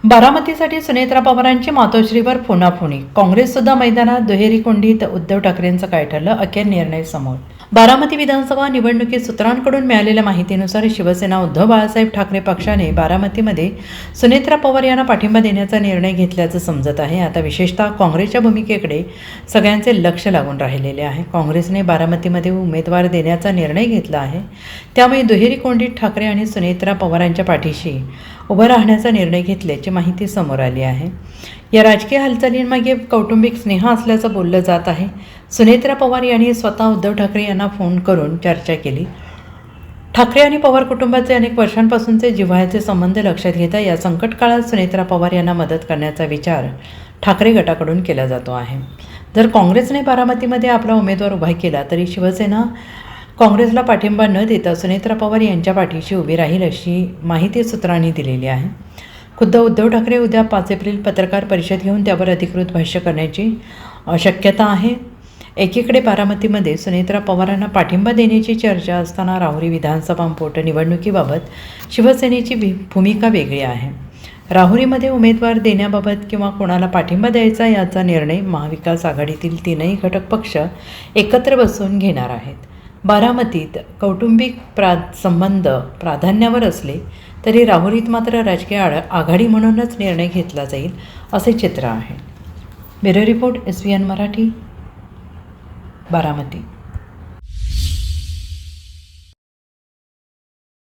बारामतीसाठी सुनेत्रा पवारांची मातोश्रीवर फोनाफोनी. काँग्रेस सुद्धा मैदानात. दुहेरी कोंडीत उद्धव ठाकरेंचं काय ठरलं? अखेर निर्णय समोर. बारामती विधानसभा निवडणुकीत सूत्रांकडून मिळालेल्या माहितीनुसार शिवसेना उद्धव बाळासाहेब ठाकरे पक्षाने बारामतीमध्ये सुनेत्रा पवार यांना पाठिंबा देण्याचा निर्णय घेतल्याचं समजत आहे. आता विशेषतः काँग्रेसच्या भूमिकेकडे सगळ्यांचे लक्ष लागून राहिलेले आहे. काँग्रेसने बारामतीमध्ये उमेदवार देण्याचा निर्णय घेतला आहे. त्यामुळे दुहेरी कोंडीत ठाकरे आणि सुनेत्रा पवारांच्या पाठीशी उभं राहण्याचा निर्णय घेतल्याची माहिती समोर आली आहे. या राजकीय हालचालींमागे कौटुंबिक स्नेह असल्याचं बोललं जात आहे. सुनेत्रा पवार यांनी स्वतः उद्धव ठाकरे यांना फोन करून चर्चा केली. ठाकरे आणि पवार कुटुंबाचे अनेक वर्षांपासूनचे जिव्हाळ्याचे संबंध लक्षात घेता या संकट काळात सुनेत्रा पवार यांना मदत करण्याचा विचार ठाकरे गटाकडून केला जातो आहे. जर काँग्रेसने बारामतीमध्ये आपला उमेदवार उभा केला तरी शिवसेना काँग्रेसला पाठिंबा न देता सुनेत्रा पवार यांच्या पाठीशी उभी राहील अशी माहिती सूत्रांनी दिलेली आहे. खुद्द उद्धव ठाकरे उद्या 5 एप्रिल पत्रकार परिषद घेऊन त्यावर अधिकृत भाष्य करण्याची शक्यता आहे. एकीकडे बारामतीमध्ये सुनेत्रा पवारांना पाठिंबा देण्याची चर्चा असताना राहुरी विधानसभा पोटनिवडणुकीबाबत शिवसेनेची भूमिका वेगळी आहे. राहुरीमध्ये उमेदवार देण्याबाबत किंवा कोणाला पाठिंबा द्यायचा याचा निर्णय महाविकास आघाडीतील 3ही घटक पक्ष एकत्र बसून घेणार आहेत. बारामतीत कौटुंबिक संबंध प्राधान्यावर असले तरी राहुरीत मात्र राजकीय आघाडी म्हणूनच निर्णय घेतला जाईल असे चित्र आहे. Bureau report SVN Marathi, Baramati.